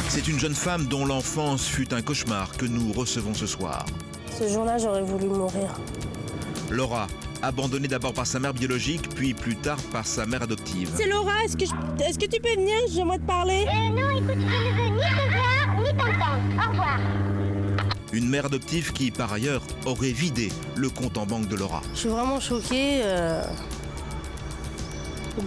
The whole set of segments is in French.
C'est une jeune femme dont l'enfance fut un cauchemar que nous recevons ce soir. Ce jour-là, j'aurais voulu mourir. Laura, abandonnée d'abord par sa mère biologique, puis plus tard par sa mère adoptive. C'est Laura, est-ce que tu peux venir? J'aimerais te parler. Non, écoute, je ne veux ni te voir, ni t'entendre. Au revoir. Une mère adoptive qui, par ailleurs, aurait vidé le compte en banque de Laura. Je suis vraiment choquée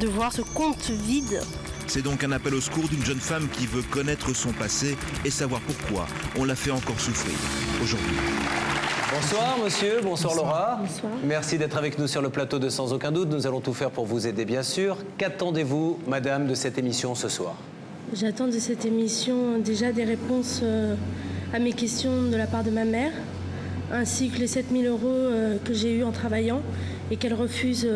de voir ce compte vide. C'est donc un appel au secours d'une jeune femme qui veut connaître son passé et savoir pourquoi on l'a fait encore souffrir aujourd'hui. Bonsoir monsieur, bonsoir Laura. Bonsoir. Merci d'être avec nous sur le plateau de Sans aucun doute. Nous allons tout faire pour vous aider bien sûr. Qu'attendez-vous madame de cette émission ce soir? J'attends de cette émission déjà des réponses à mes questions de la part de ma mère, ainsi que les 7 000 € que j'ai eus en travaillant et qu'elle refuse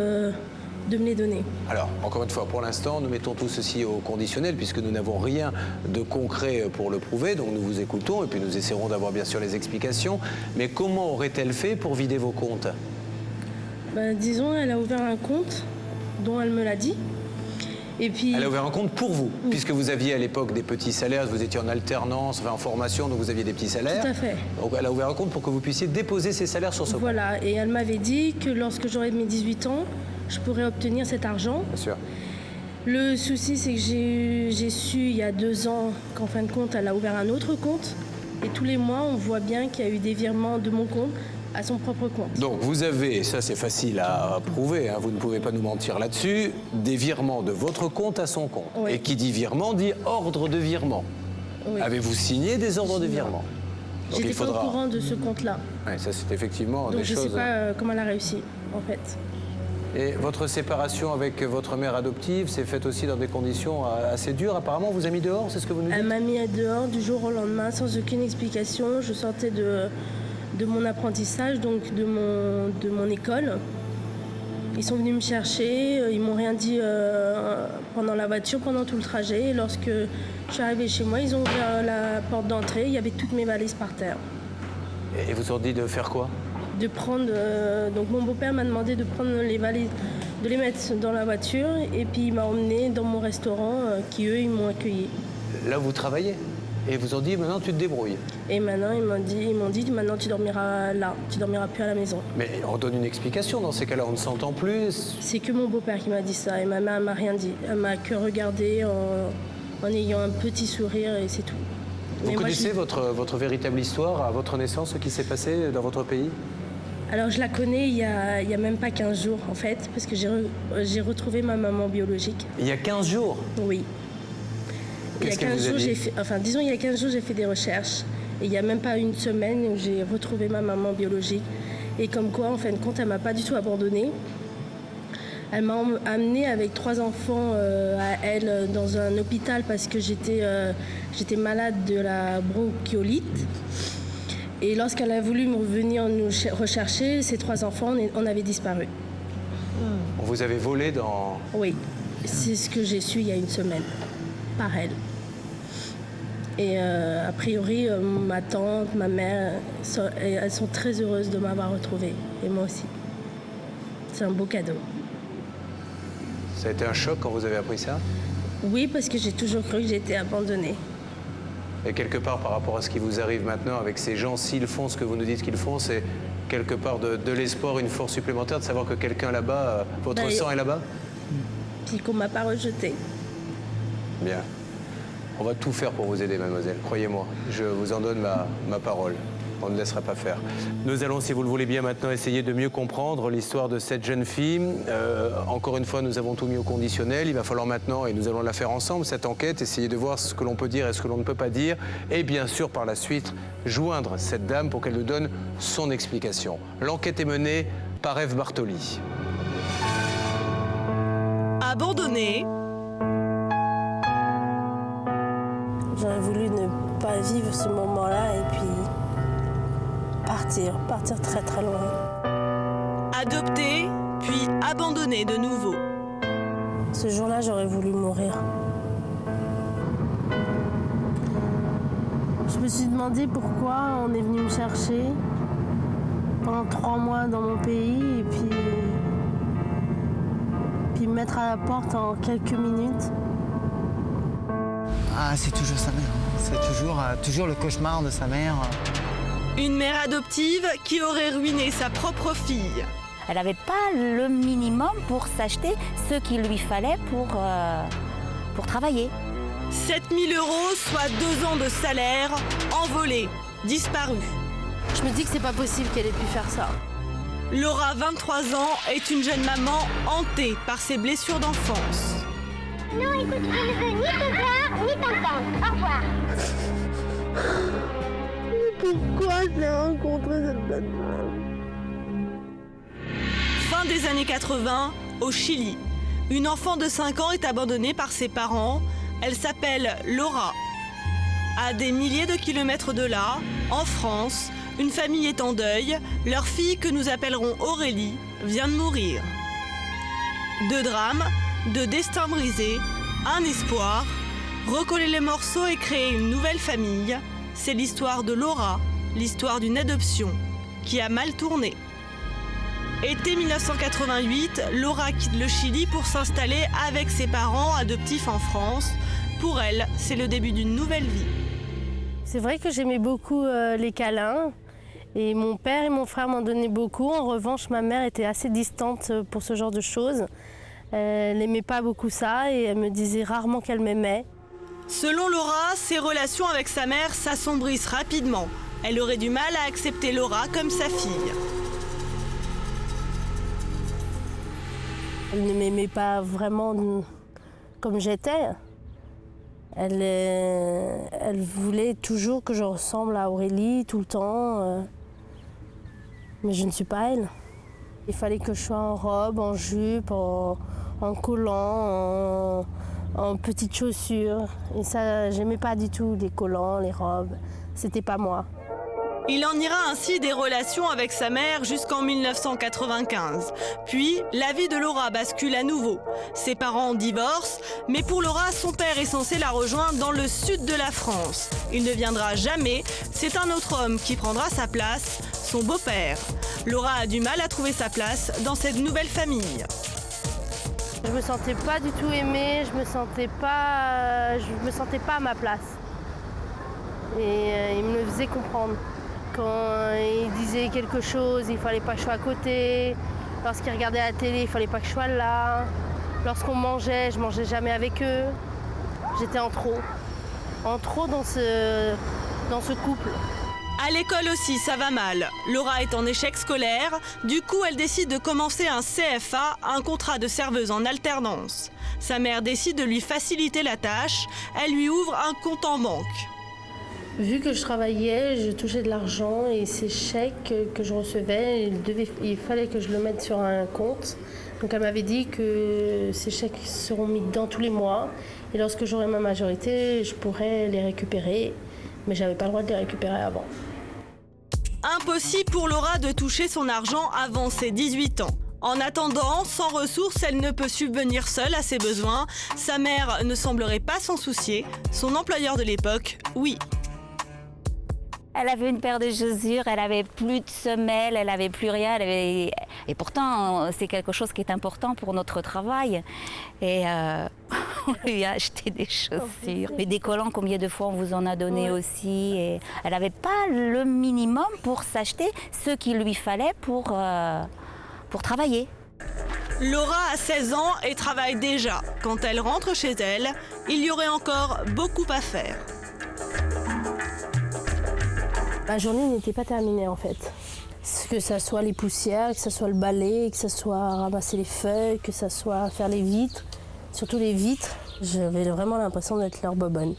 de me les donner. Alors, encore une fois, pour l'instant, nous mettons tout ceci au conditionnel puisque nous n'avons rien de concret pour le prouver. Donc nous vous écoutons et puis nous essaierons d'avoir bien sûr les explications. Mais comment aurait-elle fait pour vider vos comptes? Disons, elle a ouvert un compte dont elle me l'a dit. Et puis, Elle a ouvert un compte pour vous, puisque vous aviez à l'époque des petits salaires, vous étiez en alternance, enfin en formation, donc vous aviez des petits salaires. Tout à fait. Donc elle a ouvert un compte pour que vous puissiez déposer ces salaires sur ce compte. Voilà, et elle m'avait dit que lorsque j'aurais mes 18 ans, je pourrais obtenir cet argent. Bien sûr. Le souci, c'est que j'ai su il y a 2 ans qu'en fin de compte, elle a ouvert un autre compte. Et tous les mois, on voit bien qu'il y a eu des virements de mon compte à son propre compte. Donc vous avez, ça c'est facile à prouver, hein, vous ne pouvez pas nous mentir là-dessus, des virements de votre compte à son compte. Oui. Et qui dit virement dit ordre de virement. Oui. Avez-vous signé des ordres de virement? Donc J'étais pas au courant de ce compte-là. Ouais, ça c'est effectivement Donc des je ne choses. sais pas comment elle a réussi, en fait. Et votre séparation avec votre mère adoptive s'est faite aussi dans des conditions assez dures. Apparemment, on vous a mis dehors, c'est ce que vous nous dites? Elle m'a mis dehors du jour au lendemain sans aucune explication. Je sortais de mon apprentissage, donc de mon école. Ils sont venus me chercher, ils m'ont rien dit pendant la voiture, pendant tout le trajet. Et lorsque je suis arrivée chez moi, ils ont ouvert la porte d'entrée, il y avait toutes mes valises par terre. Et vous ont dit de faire quoi? De prendre, donc mon beau-père m'a demandé de prendre les valises, de les mettre dans la voiture, et puis il m'a emmené dans mon restaurant, qui eux, ils m'ont accueilli. Là, vous travaillez. Et ils vous ont dit, maintenant, tu te débrouilles. Et maintenant, ils m'ont dit, maintenant tu dormiras là, tu dormiras plus à la maison. Mais on donne une explication, dans ces cas-là, on ne s'entend plus. C'est que mon beau-père qui m'a dit ça, et ma mère m'a rien dit. Elle m'a que regardé en ayant un petit sourire, et c'est tout. Vous Mais moi, connaissez votre véritable histoire, à votre naissance, ce qui s'est passé dans votre pays? Alors je la connais il y a même pas 15 jours en fait, parce que j'ai retrouvé ma maman biologique. Il y a 15 jours? Oui. Il y a Qu'est-ce qu'elle 15 vous a jours, dit? disons il y a 15 jours, j'ai fait des recherches. Et il n'y a même pas une semaine où j'ai retrouvé ma maman biologique. Et comme quoi, en fin de compte, elle m'a pas du tout abandonnée. Elle m'a amenée avec 3 enfants à elle dans un hôpital parce que j'étais malade de la bronchiolite. Et lorsqu'elle a voulu venir nous rechercher, ces 3 enfants, on avait disparu. On vous avait volé dans... Oui, c'est ce que j'ai su il y a une semaine, par elle. Et a priori, ma tante, ma mère, elles sont très heureuses de m'avoir retrouvée. Et moi aussi. C'est un beau cadeau. Ça a été un choc quand vous avez appris ça? Oui, parce que j'ai toujours cru que j'étais abandonnée. Et quelque part, par rapport à ce qui vous arrive maintenant avec ces gens, s'ils font ce que vous nous dites qu'ils font, c'est quelque part de l'espoir, une force supplémentaire de savoir que quelqu'un là-bas, votre sang est là-bas? Puis qu'on ne m'a pas rejetée. Bien. On va tout faire pour vous aider, mademoiselle. Croyez-moi, je vous en donne ma parole. On ne laissera pas faire. Nous allons, si vous le voulez bien, maintenant essayer de mieux comprendre l'histoire de cette jeune fille. Encore une fois, nous avons tout mis au conditionnel. Il va falloir maintenant, et nous allons la faire ensemble, cette enquête, essayer de voir ce que l'on peut dire et ce que l'on ne peut pas dire. Et bien sûr, par la suite, joindre cette dame pour qu'elle nous donne son explication. L'enquête est menée par Ève Bartoli. Abandonnée. J'aurais voulu ne pas vivre ce moment-là et puis partir très très loin. Adoptée, puis abandonnée de nouveau. Ce jour-là, j'aurais voulu mourir. Je me suis demandé pourquoi on est venu me chercher pendant 3 mois dans mon pays et puis me mettre à la porte en quelques minutes. Ah, c'est toujours sa mère. C'est toujours le cauchemar de sa mère. Une mère adoptive qui aurait ruiné sa propre fille. Elle n'avait pas le minimum pour s'acheter ce qu'il lui fallait pour travailler. 7 000 €, soit 2 ans de salaire, envolés, disparus. Je me dis que c'est pas possible qu'elle ait pu faire ça. Laura, 23 ans, est une jeune maman hantée par ses blessures d'enfance. Non, écoute, je ne veux ni te voir, ni t'entendre. Au revoir. Pourquoi j'ai rencontré cette personne? Fin des années 80, au Chili. Une enfant de 5 ans est abandonnée par ses parents. Elle s'appelle Laura. À des milliers de kilomètres de là, en France, une famille est en deuil. Leur fille, que nous appellerons Aurélie, vient de mourir. 2 drames, 2 destins brisés, un espoir. Recoller les morceaux et créer une nouvelle famille, c'est l'histoire de Laura, l'histoire d'une adoption qui a mal tourné. Été 1988, Laura quitte le Chili pour s'installer avec ses parents adoptifs en France. Pour elle, c'est le début d'une nouvelle vie. C'est vrai que j'aimais beaucoup les câlins. Et mon père et mon frère m'en donnaient beaucoup. En revanche, ma mère était assez distante pour ce genre de choses. Elle n'aimait pas beaucoup ça et elle me disait rarement qu'elle m'aimait. Selon Laura, ses relations avec sa mère s'assombrissent rapidement. Elle aurait du mal à accepter Laura comme sa fille. Elle ne m'aimait pas vraiment comme j'étais. Elle voulait toujours que je ressemble à Aurélie tout le temps. Mais je ne suis pas elle. Il fallait que je sois en robe, en jupe, en collant, en petites chaussures. Et ça, j'aimais pas du tout les collants, les robes. C'était pas moi. Il en ira ainsi des relations avec sa mère jusqu'en 1995. Puis, la vie de Laura bascule à nouveau. Ses parents divorcent, mais pour Laura, son père est censé la rejoindre dans le sud de la France. Il ne viendra jamais, c'est un autre homme qui prendra sa place, son beau-père. Laura a du mal à trouver sa place dans cette nouvelle famille. Je me sentais pas du tout aimée, je me sentais pas à ma place. Et il me le faisait comprendre. Quand il disait quelque chose, il fallait pas que je sois à côté. Lorsqu'il regardait la télé, il fallait pas que je sois là. Lorsqu'on mangeait, je mangeais jamais avec eux. J'étais en trop. En trop dans ce couple. À l'école aussi, ça va mal. Laura est en échec scolaire. Du coup, elle décide de commencer un CFA, un contrat de serveuse en alternance. Sa mère décide de lui faciliter la tâche. Elle lui ouvre un compte en banque. Vu que je travaillais, je touchais de l'argent et ces chèques que je recevais, il fallait que je le mette sur un compte. Donc elle m'avait dit que ces chèques seront mis dedans tous les mois. Et lorsque j'aurai ma majorité, je pourrais les récupérer. Mais je n'avais pas le droit de les récupérer avant. Impossible pour Laura de toucher son argent avant ses 18 ans. En attendant, sans ressources, elle ne peut subvenir seule à ses besoins. Sa mère ne semblerait pas s'en soucier. Son employeur de l'époque, oui. Elle avait une paire de chaussures, elle avait plus de semelles, elle avait plus rien. Et pourtant, c'est quelque chose qui est important pour notre travail. Et on lui a acheté des chaussures. Et des collants, combien de fois on vous en a donné aussi. Et elle n'avait pas le minimum pour s'acheter ce qu'il lui fallait pour travailler. Laura a 16 ans et travaille déjà. Quand elle rentre chez elle, il y aurait encore beaucoup à faire. Ma journée n'était pas terminée en fait. Que ça soit les poussières, que ça soit le balai, que ça soit ramasser les feuilles, que ça soit faire les vitres. Surtout les vitres, j'avais vraiment l'impression d'être leur bobonne.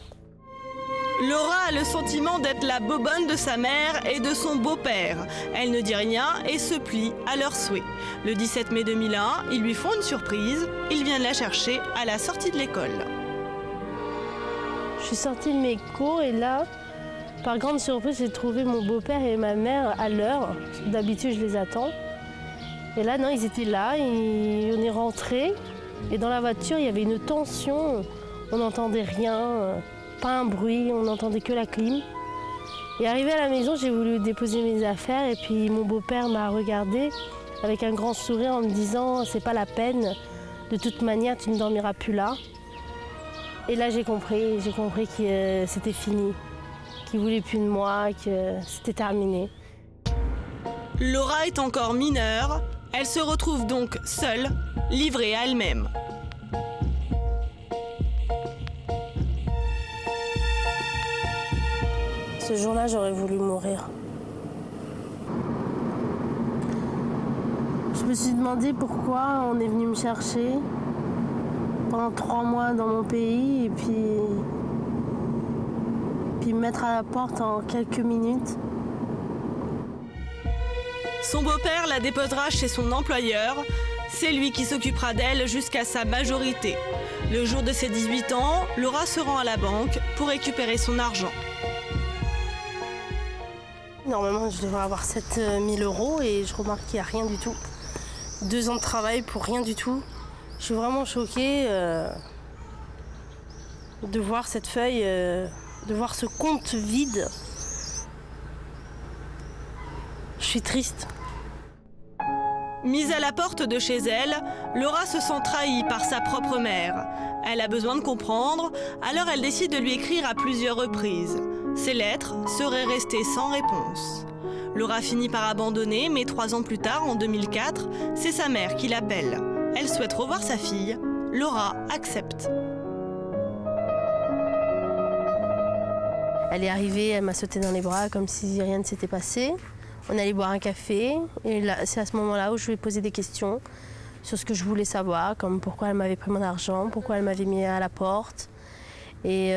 Laura a le sentiment d'être la bobonne de sa mère et de son beau-père. Elle ne dit rien et se plie à leurs souhaits. Le 17 mai 2001, ils lui font une surprise. Ils viennent la chercher à la sortie de l'école. Je suis sortie de mes cours et là, par grande surprise, j'ai trouvé mon beau-père et ma mère à l'heure. D'habitude, je les attends. Et là, non, ils étaient là, et on est rentrés. Et dans la voiture, il y avait une tension. On n'entendait rien, pas un bruit, on n'entendait que la clim. Et arrivé à la maison, j'ai voulu déposer mes affaires. Et puis mon beau-père m'a regardée avec un grand sourire en me disant « C'est pas la peine, de toute manière, tu ne dormiras plus là ». Et là, j'ai compris que c'était fini, qu'il ne voulait plus de moi, que c'était terminé. Laura est encore mineure, elle se retrouve donc seule, livrée à elle-même. Ce jour-là, j'aurais voulu mourir. Je me suis demandé pourquoi on est venu me chercher pendant 3 mois dans mon pays et puis me mettre à la porte en quelques minutes. Son beau-père la déposera chez son employeur. C'est lui qui s'occupera d'elle jusqu'à sa majorité. Le jour de ses 18 ans, Laura se rend à la banque pour récupérer son argent. Normalement, je devrais avoir 7 000 € et je remarque qu'il n'y a rien du tout. 2 ans de travail pour rien du tout. Je suis vraiment choquée de voir cette feuille, de voir ce compte vide. Je suis triste. Mise à la porte de chez elle, Laura se sent trahie par sa propre mère. Elle a besoin de comprendre, alors elle décide de lui écrire à plusieurs reprises. Ses lettres seraient restées sans réponse. Laura finit par abandonner, mais 3 ans plus tard, en 2004, c'est sa mère qui l'appelle. Elle souhaite revoir sa fille. Laura accepte. Elle est arrivée, elle m'a sauté dans les bras comme si rien ne s'était passé. On allait boire un café et c'est à ce moment-là où je lui ai posé des questions sur ce que je voulais savoir, comme pourquoi elle m'avait pris mon argent, pourquoi elle m'avait mis à la porte et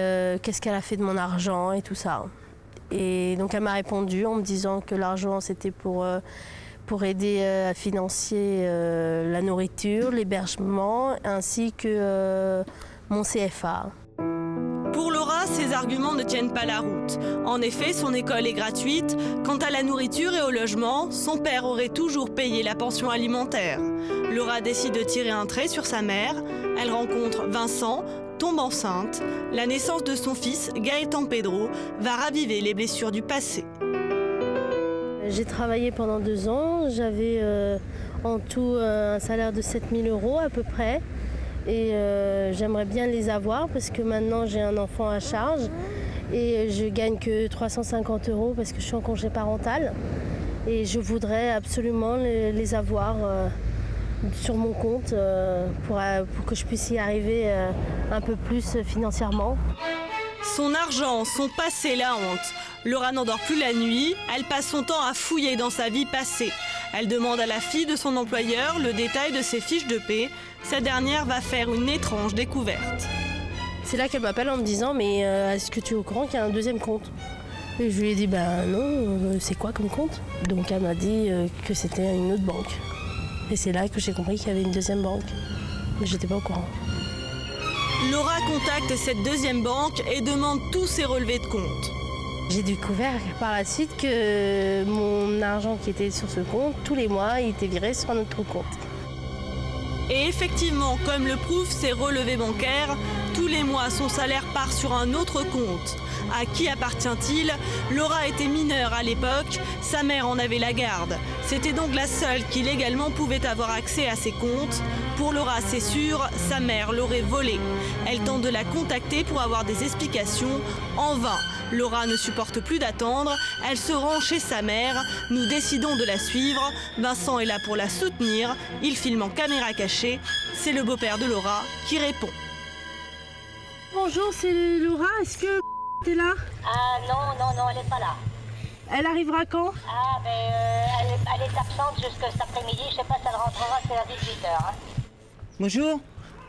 qu'est-ce qu'elle a fait de mon argent et tout ça. Et donc elle m'a répondu en me disant que l'argent c'était pour aider à financer la nourriture, l'hébergement ainsi que mon CFA. Pour Laura, ces arguments ne tiennent pas la route. En effet, son école est gratuite. Quant à la nourriture et au logement, son père aurait toujours payé la pension alimentaire. Laura décide de tirer un trait sur sa mère. Elle rencontre Vincent, tombe enceinte. La naissance de son fils, Gaëtan Pedro, va raviver les blessures du passé. J'ai travaillé pendant 2 ans. J'avais en tout un salaire de 7 000 € à peu près. Et j'aimerais bien les avoir parce que maintenant j'ai un enfant à charge et je gagne que 350 € parce que je suis en congé parental et je voudrais absolument les avoir sur mon compte pour que je puisse y arriver un peu plus financièrement. Son argent, son passé la honte. Laura n'endort plus la nuit, elle passe son temps à fouiller dans sa vie passée. Elle demande à la fille de son employeur le détail de ses fiches de paie. Cette dernière va faire une étrange découverte. C'est là qu'elle m'appelle en me disant « Mais est-ce que tu es au courant qu'il y a un 2e compte ?» Et je lui ai dit « Ben non, c'est quoi comme compte ?» Donc elle m'a dit que c'était une autre banque. Et c'est là que j'ai compris qu'il y avait une 2e banque. Mais j'étais pas au courant. Laura contacte cette 2e banque et demande tous ses relevés de compte. J'ai découvert par la suite que mon argent qui était sur ce compte, tous les mois, il était viré sur un autre compte. Et effectivement, comme le prouvent ses relevés bancaires, tous les mois, son salaire part sur un autre compte. À qui appartient-il? Laura était mineure à l'époque, sa mère en avait la garde. C'était donc la seule qui légalement pouvait avoir accès à ses comptes. Pour Laura, c'est sûr, sa mère l'aurait volé. Elle tente de la contacter pour avoir des explications. En vain, Laura ne supporte plus d'attendre. Elle se rend chez sa mère. Nous décidons de la suivre. Vincent est là pour la soutenir. Il filme en caméra cachée. C'est le beau-père de Laura qui répond. Bonjour, c'est Laura. Est-ce que t'es là? Ah non, elle n'est pas là. Elle arrivera quand? Ah ben elle est absente jusqu'à cet après-midi, je sais pas si elle rentrera, c'est à 18h. Hein. Bonjour.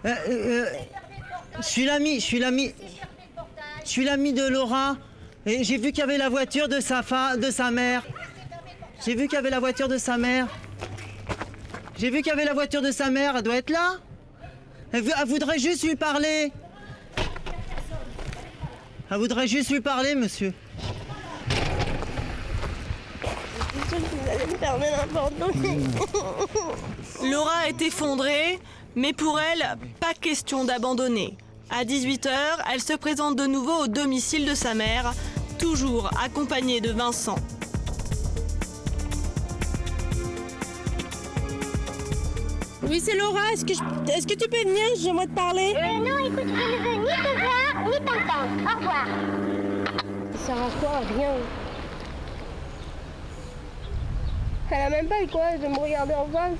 Je suis l'ami de Laura. Et j'ai vu qu'il y avait la voiture de sa mère. J'ai vu qu'il y avait la voiture de sa mère. Elle doit être là. Elle voudrait juste lui parler. Elle voudrait juste lui parler, monsieur. Laura est effondrée, mais pour elle, pas question d'abandonner. À 18h, elle se présente de nouveau au domicile de sa mère, toujours accompagnée de Vincent. Oui, c'est Laura. Est-ce que tu peux venir? J'aimerais te parler. Non, écoute, je ne veux ni te voir, ni t'entendre. Au revoir. Ça sert à quoi? Rien. Elle a même pas le courage de me regarder en face.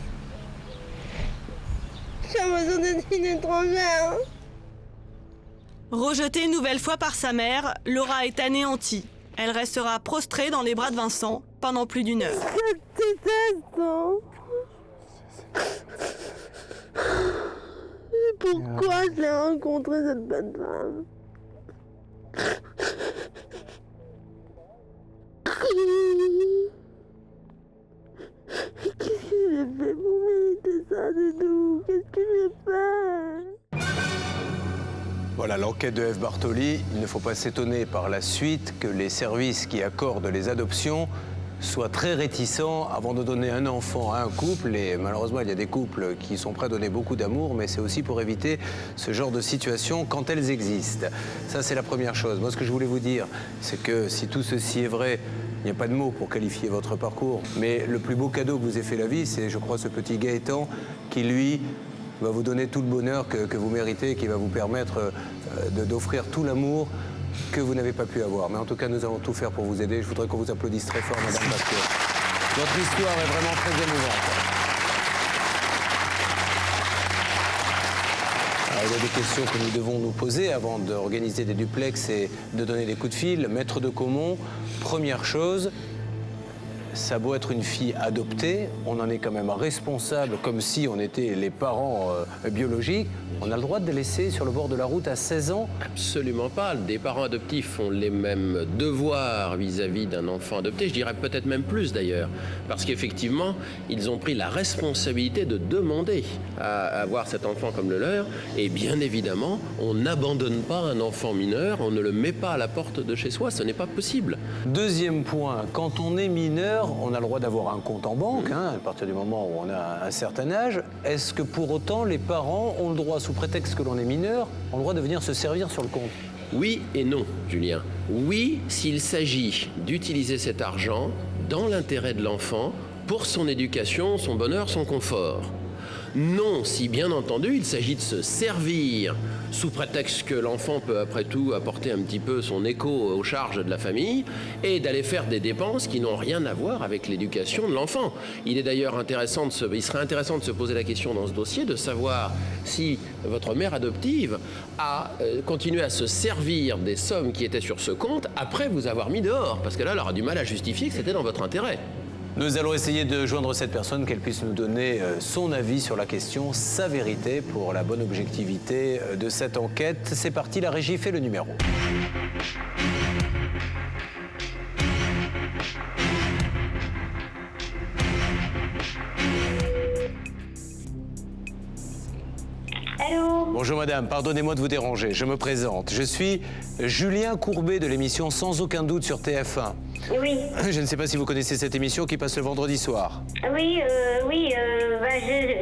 J'ai l'impression d'être une étrangère. Rejetée une nouvelle fois par sa mère, Laura est anéantie. Elle restera prostrée dans les bras de Vincent pendant plus d'1 heure. Pourquoi je l'ai rencontré, cette bonne femme? Qu'est-ce que j'ai fait pour mériter ça de tout? Qu'est-ce que j'ai fait? Voilà l'enquête de F. Bartoli. Il ne faut pas s'étonner par la suite que les services qui accordent les adoptions soient très réticents avant de donner un enfant à un couple. Et malheureusement, il y a des couples qui sont prêts à donner beaucoup d'amour, mais c'est aussi pour éviter ce genre de situation quand elles existent. Ça, c'est la première chose. Moi, ce que je voulais vous dire, c'est que si tout ceci est vrai, il n'y a pas de mots pour qualifier votre parcours. Mais le plus beau cadeau que vous ait fait la vie, c'est, je crois, ce petit Gaëtan qui, lui, va vous donner tout le bonheur que vous méritez, qui va vous permettre d'offrir tout l'amour que vous n'avez pas pu avoir. Mais en tout cas, nous allons tout faire pour vous aider. Je voudrais qu'on vous applaudisse très fort, madame, parce que votre histoire est vraiment très émouvante. Alors, il y a des questions que nous devons nous poser avant d'organiser des duplex et de donner des coups de fil. Maître de Caumont, première chose, ça a beau être une fille adoptée, on en est quand même responsable, comme si on était les parents biologiques. On a le droit de les laisser sur le bord de la route à 16 ans? Absolument pas. Des parents adoptifs ont les mêmes devoirs vis-à-vis d'un enfant adopté, je dirais peut-être même plus d'ailleurs, parce qu'effectivement, ils ont pris la responsabilité de demander à avoir cet enfant comme le leur, et bien évidemment, on n'abandonne pas un enfant mineur, on ne le met pas à la porte de chez soi, ce n'est pas possible. Deuxième point, quand on est mineur, on a le droit d'avoir un compte en banque, à partir du moment où on a un certain âge. Est-ce que pour autant, les parents ont le droit, sous prétexte que l'on est mineur, ont le droit de venir se servir sur le compte? Oui et non, Julien. Oui, s'il s'agit d'utiliser cet argent dans l'intérêt de l'enfant, pour son éducation, son bonheur, son confort. Non, si bien entendu, il s'agit de se servir sous prétexte que l'enfant peut après tout apporter un petit peu son écho aux charges de la famille et d'aller faire des dépenses qui n'ont rien à voir avec l'éducation de l'enfant. Il est d'ailleurs intéressant il serait intéressant de se poser la question dans ce dossier de savoir si votre mère adoptive a continué à se servir des sommes qui étaient sur ce compte après vous avoir mis dehors, parce que là, elle aura du mal à justifier que c'était dans votre intérêt. Nous allons essayer de joindre cette personne, qu'elle puisse nous donner son avis sur la question, sa vérité, pour la bonne objectivité de cette enquête. C'est parti, la régie fait le numéro. Allô? Bonjour madame, pardonnez-moi de vous déranger, je me présente. Je suis Julien Courbet de l'émission Sans aucun doute sur TF1. Oui. Je ne sais pas si vous connaissez cette émission qui passe le vendredi soir. Oui,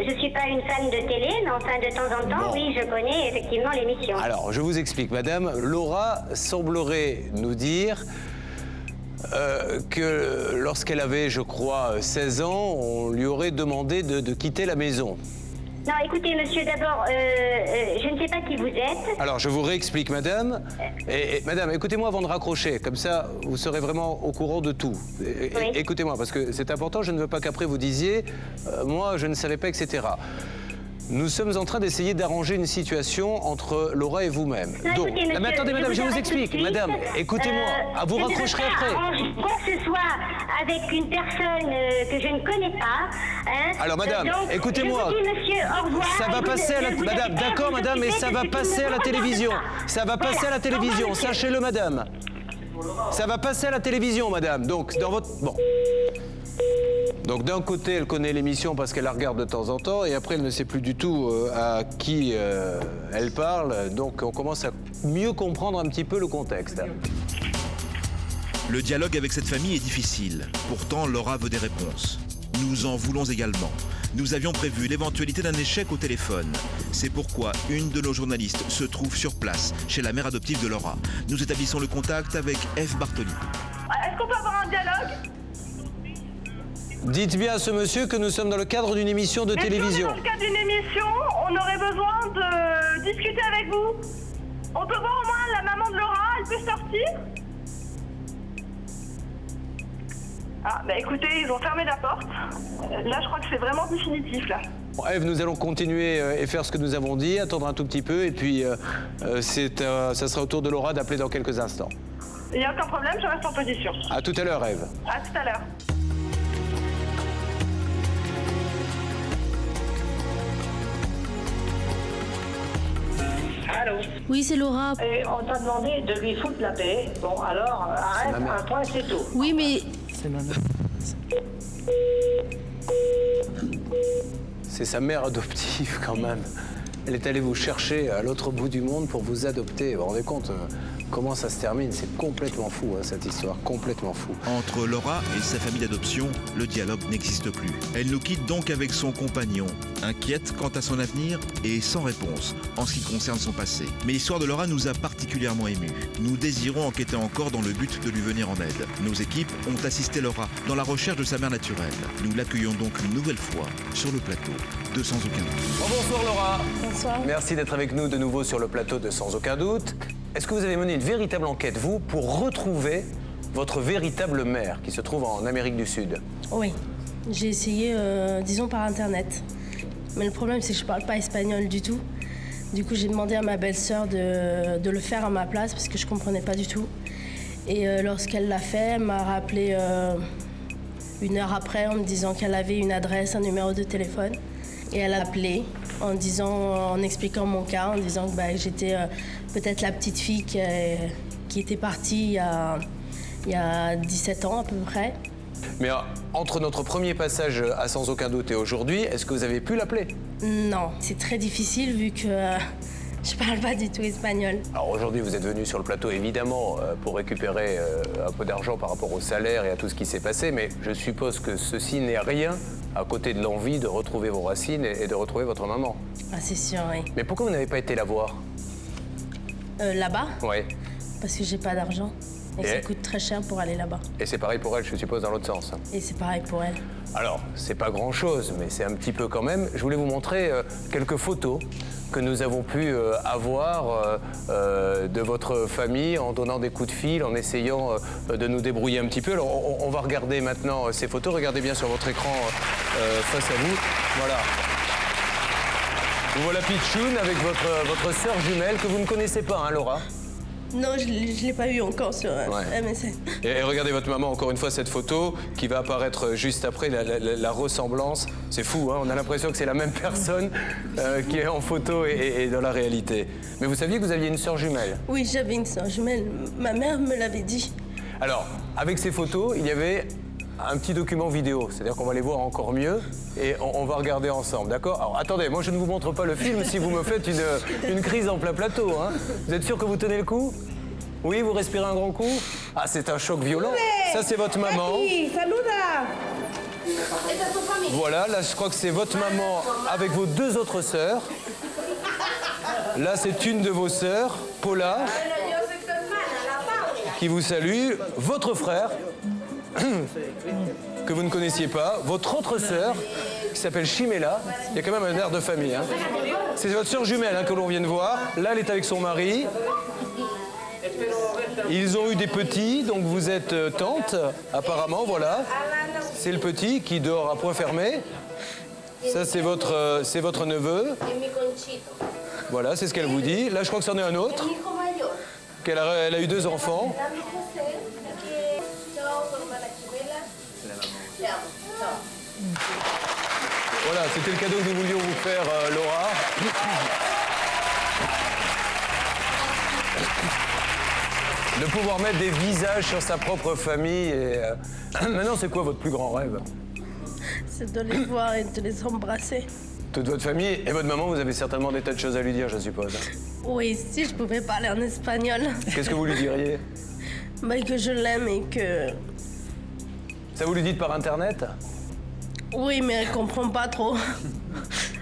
je suis pas une fan de télé, mais enfin de temps en temps, Bon. oui, je connais effectivement l'émission. Alors, je vous explique, madame. Laura semblerait nous dire que lorsqu'elle avait, je crois, 16 ans, on lui aurait demandé de quitter la maison. Non, écoutez, monsieur, d'abord, je ne sais pas qui vous êtes. Alors, je vous réexplique, madame. Et madame, écoutez-moi avant de raccrocher. Comme ça, vous serez vraiment au courant de tout. Oui. Écoutez-moi, parce que c'est important. Je ne veux pas qu'après vous disiez, moi, je ne savais pas, etc. Nous sommes en train d'essayer d'arranger une situation entre Laura et vous-même. Non, Donc, écoutez, monsieur, mais attendez, madame, je vous arrête tout de explique. suite. Madame, écoutez-moi. Vous Je ne raccrocherez veux pas après. arranger quoi que ce soit avec une personne que je ne connais pas. Hein. Alors, madame, Donc, écoutez-moi. je vous dis, monsieur, au revoir. Ça va passer à la... Vous Madame, n'avez pas à d'accord, vous madame, mais occuper ça de va ce qui passer ne à la me regarde télévision. pas. Ça va passer à la Voilà. télévision, Au revoir, monsieur. sachez-le, madame. Ça va passer à la télévision, madame. Donc, dans votre... Bon. Donc, d'un côté, elle connaît l'émission parce qu'elle la regarde de temps en temps, et après, elle ne sait plus du tout à qui elle parle. Donc, on commence à mieux comprendre un petit peu le contexte. Le dialogue avec cette famille est difficile. Pourtant, Laura veut des réponses. Nous en voulons également. Nous avions prévu l'éventualité d'un échec au téléphone. C'est pourquoi une de nos journalistes se trouve sur place, chez la mère adoptive de Laura. Nous établissons le contact avec F. Bartoli. Est-ce qu'on peut avoir un dialogue? Dites bien à ce monsieur que nous sommes dans le cadre d'une émission de télévision. Dans le cadre d'une émission, on aurait besoin de discuter avec vous. On peut voir au moins la maman de Laura, elle peut sortir? Ah, bah écoutez, ils ont fermé la porte. Là, je crois que c'est vraiment définitif, là. Bon, Ève, nous allons continuer et faire ce que nous avons dit, attendre un tout petit peu, et puis ça sera au tour de Laura d'appeler dans quelques instants. Il n'y a aucun problème, je reste en position. À tout à l'heure, Ève. À tout à l'heure. Allô? Oui, c'est Laura. Et on t'a demandé de lui foutre la paix. Bon, alors, arrête, un point, c'est tout. Oui, mais C'est ma mère. C'est sa mère adoptive, quand même. Elle est allée vous chercher à l'autre bout du monde pour vous adopter. Vous vous rendez compte comment ça se termine? C'est complètement fou, hein, cette histoire, complètement fou. Entre Laura et sa famille d'adoption, le dialogue n'existe plus. Elle nous quitte donc avec son compagnon, inquiète quant à son avenir et sans réponse en ce qui concerne son passé. Mais l'histoire de Laura nous a particulièrement émus. Nous désirons enquêter encore dans le but de lui venir en aide. Nos équipes ont assisté Laura dans la recherche de sa mère naturelle. Nous l'accueillons donc une nouvelle fois sur le plateau de Sans Aucun Doute. Bonsoir Laura. bonsoir. Merci d'être avec nous de nouveau sur le plateau de Sans Aucun Doute. Est-ce que vous avez mené une véritable enquête, vous, pour retrouver votre véritable mère qui se trouve en Amérique du Sud? Oui, j'ai essayé, disons, par Internet. Mais le problème, c'est que je parle pas espagnol du tout. Du coup, j'ai demandé à ma belle-sœur de le faire à ma place parce que je comprenais pas du tout. Et lorsqu'elle l'a fait, elle m'a rappelé 1 heure après en me disant qu'elle avait une adresse, un numéro de téléphone. Et elle a appelé en expliquant mon cas, en disant que j'étais peut-être la petite fille qui était partie il y a 17 ans à peu près. Mais entre notre premier passage à Sans Aucun Doute et aujourd'hui, est-ce que vous avez pu l'appeler? Non, c'est très difficile vu que je parle pas du tout espagnol. Alors aujourd'hui, vous êtes venu sur le plateau, évidemment, pour récupérer un peu d'argent par rapport au salaire et à tout ce qui s'est passé, mais je suppose que ceci n'est rien à côté de l'envie de retrouver vos racines et de retrouver votre maman. Ah, c'est sûr, oui. Mais pourquoi vous n'avez pas été la voir? Là-bas, Oui. parce que j'ai pas d'argent. Et ça Et coûte très cher pour aller là-bas. Et c'est pareil pour elle, je suppose, dans l'autre sens. Et c'est pareil pour elle. Alors, c'est pas grand-chose, mais c'est un petit peu quand même. Je voulais vous montrer quelques photos que nous avons pu avoir de votre famille en donnant des coups de fil, en essayant de nous débrouiller un petit peu. Alors, on va regarder maintenant ces photos. Regardez bien sur votre écran face à vous. Voilà. Vous voilà Pichoun avec votre sœur jumelle que vous ne connaissez pas, hein, Laura? Non, je l'ai pas eu encore sur MSN. Et regardez votre maman, encore une fois, cette photo qui va apparaître juste après, la ressemblance. C'est fou, hein, on a l'impression que c'est la même personne qui est en photo et dans la réalité. Mais vous saviez que vous aviez une sœur jumelle? Oui, j'avais une sœur jumelle. Ma mère me l'avait dit. Alors, avec ces photos, il y avait un petit document vidéo. C'est-à-dire qu'on va les voir encore mieux et on va regarder ensemble, d'accord? Alors, attendez, moi je ne vous montre pas le film si vous me faites une crise en plein plateau, hein. Vous êtes sûr que vous tenez le coup? Oui, vous respirez un grand coup? Ah, c'est un choc violent. Ça, c'est votre maman. Voilà, là, je crois que c'est votre maman avec vos 2 autres sœurs. Là, c'est une de vos sœurs, Paula, qui vous salue. Votre frère, que vous ne connaissiez pas. Votre autre sœur, qui s'appelle Chimela. Il y a quand même un air de famille, hein. C'est votre sœur jumelle, hein, que l'on vient de voir. Là, elle est avec son mari. Ils ont eu des petits, donc vous êtes tante, apparemment, voilà. C'est le petit qui dort à point fermé. Ça, c'est votre neveu. Voilà, c'est ce qu'elle vous dit. Là, je crois que c'en est un autre. Elle a eu 2 enfants. Voilà, c'était le cadeau que nous voulions vous faire, Laura. De pouvoir mettre des visages sur sa propre famille. Et, maintenant, c'est quoi votre plus grand rêve? C'est de les voir et de les embrasser. Toute votre famille et votre maman, vous avez certainement des tas de choses à lui dire, je suppose. Oui, si je pouvais parler en espagnol. Qu'est-ce que vous lui diriez? Que je l'aime et que... Ça vous lui dites par Internet? Oui, mais elle comprend pas trop.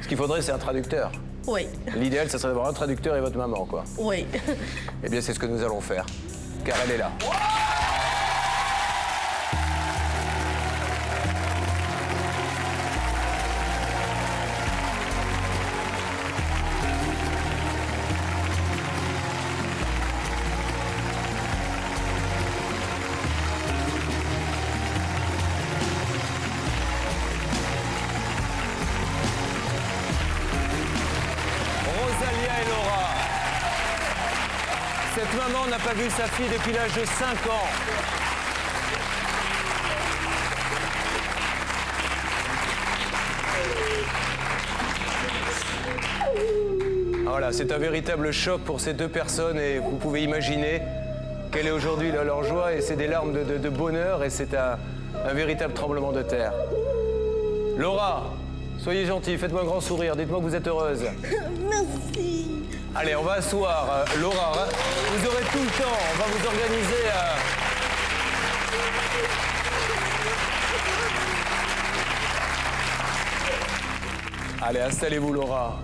Ce qu'il faudrait, c'est un traducteur. Oui. L'idéal, ça serait d'avoir un traducteur et votre maman, quoi. Oui. Eh bien, c'est ce que nous allons faire, car elle est là. maman n'a pas vu sa fille depuis l'âge de 5 ans. Voilà, c'est un véritable choc pour ces deux personnes et vous pouvez imaginer quelle est aujourd'hui leur joie et c'est des larmes de bonheur et c'est un véritable tremblement de terre. Laura, soyez gentille, faites-moi un grand sourire, dites-moi que vous êtes heureuse. Merci. Allez, on va asseoir. Laura, vous aurez tout le temps, on va vous organiser... Allez, installez-vous Laura.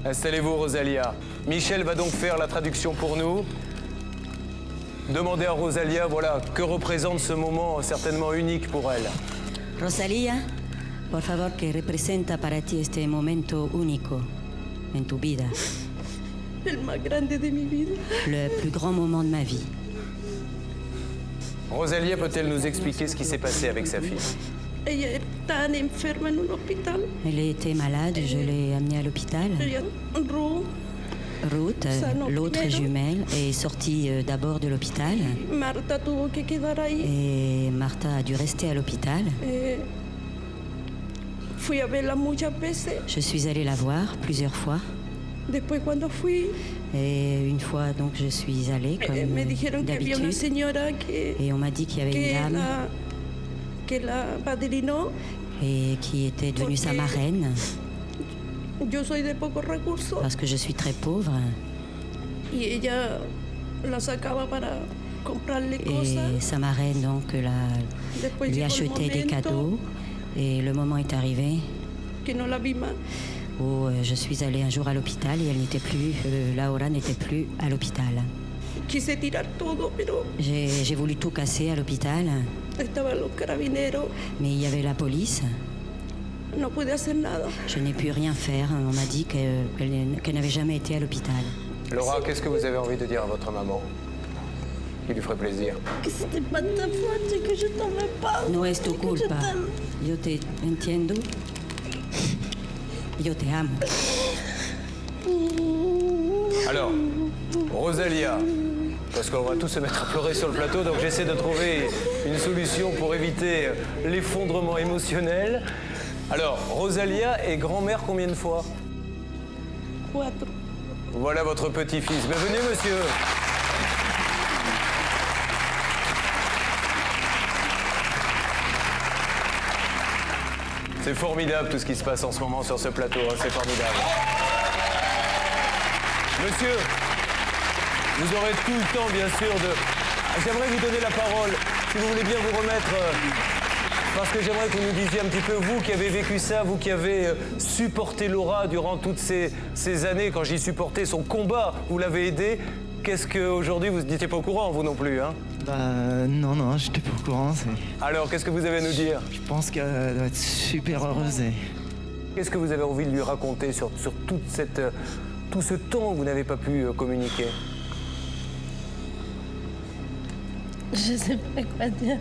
Installez-vous Rosalia. Michel va donc faire la traduction pour nous. Demandez à Rosalia, voilà, que représente ce moment certainement unique pour elle. Rosalia, por favor, que representa para ti este momento único en tu vida. El más grande de mi vida. Le plus grand moment de ma vie. Rosalia peut-elle nous expliquer ce qui s'est passé avec sa fille? Ella está enferma en un hospital. Elle était malade, je l'ai amenée à l'hôpital. Ruth, l'autre jumelle, est sortie d'abord de l'hôpital. Marta tuvo que quedar ahí. Et Martha a dû rester à l'hôpital. Fui a verla muchas veces. Je suis allée la voir plusieurs fois. Después cuando fui, et une fois, donc, je suis allée comme d'habitude. Et on m'a dit qu'il y avait une dame que la padrinó, et qui était devenue sa marraine. Yo soy de pocos recursos. Parce que je suis très pauvre. Y ella la sacaba para comprarle cosas. Et sa marraine donc lui achetait des cadeaux. Et le moment est arrivé que no la vi más. Où je suis allée un jour à l'hôpital et elle n'était plus, Laura n'était plus à l'hôpital. Quise tirar todo, pero j'ai voulu tout casser à l'hôpital. Estaban los carabineros. Mais il y avait la police. No pude hacer nada. Je n'ai pu rien faire. On m'a dit qu'elle n'avait jamais été à l'hôpital. Laura, qu'est-ce que vous avez envie de dire à votre maman qui lui ferait plaisir? Que c'était pas de ta faute et que je t'aimais pas. No es tu culpa. Yo te entiendo. Yo te amo. Alors, Rosalia, parce qu'on va tous se mettre à pleurer sur le plateau, donc j'essaie de trouver une solution pour éviter l'effondrement émotionnel. Alors, Rosalia est grand-mère combien de fois? 4. Voilà votre petit-fils. Bienvenue, monsieur. C'est formidable tout ce qui se passe en ce moment sur ce plateau, hein, c'est formidable. Monsieur, vous aurez tout le temps, bien sûr, de... J'aimerais vous donner la parole, si vous voulez bien vous remettre... Parce que j'aimerais que vous nous disiez un petit peu, vous qui avez vécu ça, vous qui avez supporté Laura durant toutes ces années, quand j'y supportais son combat, vous l'avez aidé. Qu'est-ce qu'aujourd'hui, vous n'étiez pas au courant, vous non plus, hein? Non, j'étais pas au courant. Alors, qu'est-ce que vous avez à nous dire? Je pense qu'elle doit être super heureuse. Qu'est-ce que vous avez envie de lui raconter sur tout ce temps où vous n'avez pas pu communiquer? Je sais pas quoi dire.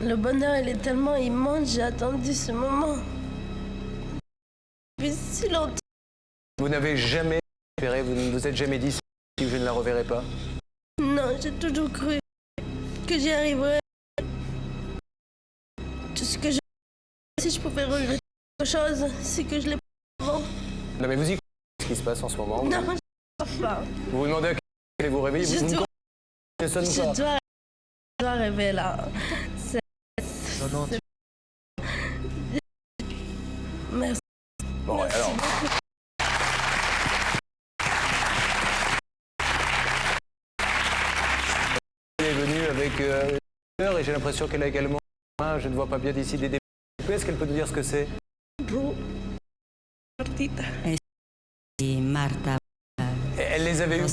Le bonheur, il est tellement immense, j'ai attendu ce moment. Depuis si longtemps. Vous n'avez jamais espéré, vous ne vous êtes jamais dit si je ne la reverrai pas? Non, j'ai toujours cru que j'y arriverais. Tout ce que si je pouvais regretter quelque chose, c'est que je l'ai pas avant. Non mais vous y croyez ce qui se passe en ce moment? Non, je ne crois pas. Vous vous demandez à quel allez vous réveiller? Je dois rêver là. Non, Merci. Bon, Merci alors. beaucoup. Elle est venue avec et j'ai l'impression qu'elle a également, je ne vois pas bien d'ici, des débats. Est-ce qu'elle peut nous dire ce que c'est? Martita. Et Marta. Elle les avait eues.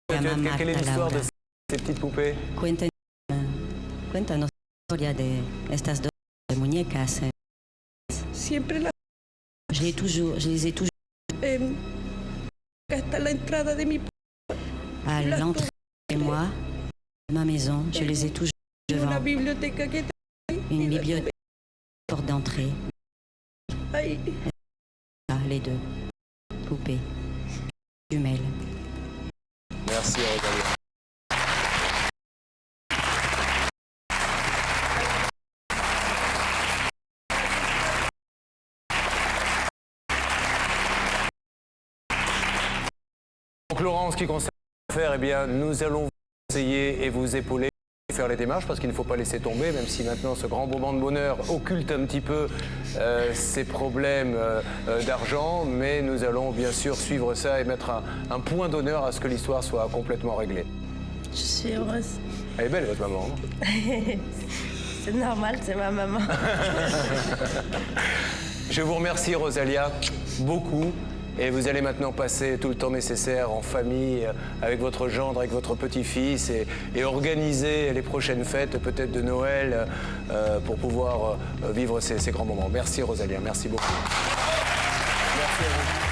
Quelle est l'histoire de ces petites poupées? Cuéntanos la historia de estas dos muñecas. Siempre la. Je les ai toujours. Hasta la entrada de mi. À l'entrée de moi, de ma maison, je les ai toujours devant. Una biblioteca que Une bibliothèque, porte d'entrée. Les deux poupées jumelles. Merci Rosalia. Donc Laurent, en ce qui concerne l'affaire, eh bien, nous allons vous conseiller et vous épauler, faire les démarches, parce qu'il ne faut pas laisser tomber, même si maintenant ce grand moment de bonheur occulte un petit peu ces problèmes d'argent, mais nous allons bien sûr suivre ça et mettre un point d'honneur à ce que l'histoire soit complètement réglée. Je suis heureuse. Elle est belle votre maman. Hein. C'est normal, c'est ma maman. Je vous remercie Rosalia, beaucoup. Et vous allez maintenant passer tout le temps nécessaire en famille, avec votre gendre, avec votre petit-fils, et organiser les prochaines fêtes, peut-être de Noël, pour pouvoir vivre ces grands moments. Merci Rosalia, merci beaucoup. Merci à vous.